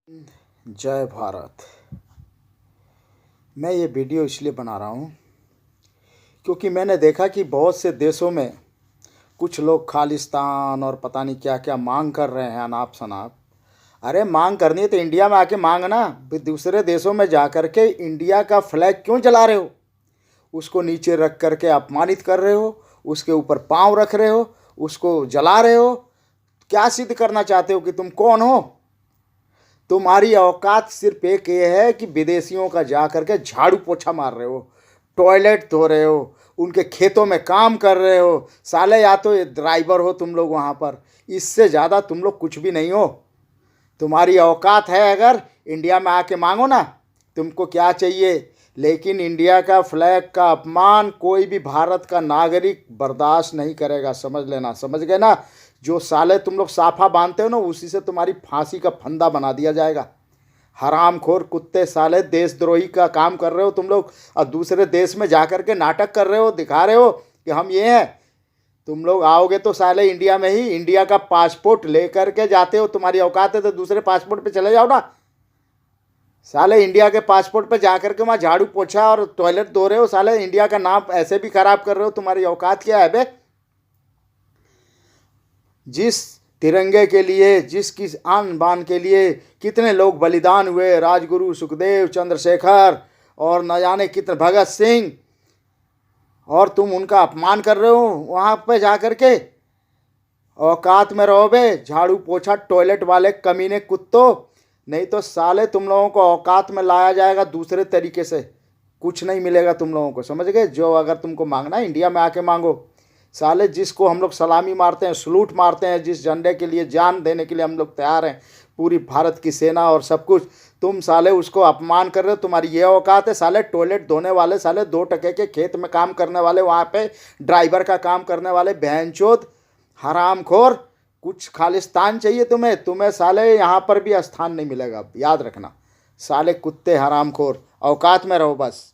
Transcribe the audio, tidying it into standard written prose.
जय भारत। मैं ये वीडियो इसलिए बना रहा हूँ क्योंकि मैंने देखा कि बहुत से देशों में कुछ लोग खालिस्तान और पता नहीं क्या क्या मांग कर रहे हैं अनाप शनाप। अरे मांग करनी है तो इंडिया में आके मांग ना, दूसरे देशों में जा कर के इंडिया का फ्लैग क्यों जला रहे हो? उसको नीचे रख कर के अपमानित कर रहे हो, उसके ऊपर पाँव रख रहे हो, उसको जला रहे हो। क्या सिद्ध करना चाहते हो कि तुम कौन हो? तुम्हारी औकात सिर्फ एक ये है कि विदेशियों का जा करके झाड़ू पोछा मार रहे हो, टॉयलेट धो रहे हो, उनके खेतों में काम कर रहे हो। साले या तो ड्राइवर हो तुम लोग वहाँ पर, इससे ज़्यादा तुम लोग कुछ भी नहीं हो। तुम्हारी औकात है अगर इंडिया में आके मांगो ना, तुमको क्या चाहिए। लेकिन इंडिया का फ्लैग का अपमान कोई भी भारत का नागरिक बर्दाश्त नहीं करेगा, समझ लेना, समझ गए ना। जो साले तुम लोग साफा बांधते हो ना, उसी से तुम्हारी फांसी का फंदा बना दिया जाएगा। हरामखोर कुत्ते साले, देशद्रोही का काम कर रहे हो तुम लोग और दूसरे देश में जा कर के नाटक कर रहे हो, दिखा रहे हो कि हम ये हैं। तुम लोग आओगे तो साले इंडिया में ही इंडिया का पासपोर्ट लेकर के जाते हो। तुम्हारी औकात है तो दूसरे पासपोर्ट पे चले जाओ ना। साले इंडिया के पासपोर्ट पे जा करके वहाँ झाड़ू पोछा और टॉयलेट धो रहे हो। साले इंडिया का नाम ऐसे भी खराब कर रहे हो। तुम्हारी औकात क्या है बे? जिस तिरंगे के लिए, जिसकी आन बान के लिए कितने लोग बलिदान हुए, राजगुरु सुखदेव, चंद्रशेखर और न जाने कितने, भगत सिंह, और तुम उनका अपमान कर रहे हो वहाँ पे जा कर के। औकात में रहो बे, झाड़ू पोछा टॉयलेट वाले कमीने कुत्तों। नहीं तो साले तुम लोगों को औकात में लाया जाएगा दूसरे तरीके से, कुछ नहीं मिलेगा तुम लोगों को, समझ गए। जो अगर तुमको मांगना है इंडिया में आके मांगो। साले जिसको हम लोग सलामी मारते हैं, सलूट मारते हैं, जिस झंडे के लिए जान देने के लिए हम लोग तैयार हैं, पूरी भारत की सेना और सब कुछ, तुम साले उसको अपमान कर रहे हो। तुम्हारी ये औकात है साले? टॉयलेट धोने वाले साले, 2 टके के खेत में काम करने वाले, वहाँ पे ड्राइवर का काम करने वाले बहनचोद हरामखोर। कुछ खालिस्तान चाहिए तुम्हें? तुम्हें साले यहाँ पर भी स्थान नहीं मिलेगा, याद रखना। साले कुत्ते हरामखोर, औकात में रहो बस।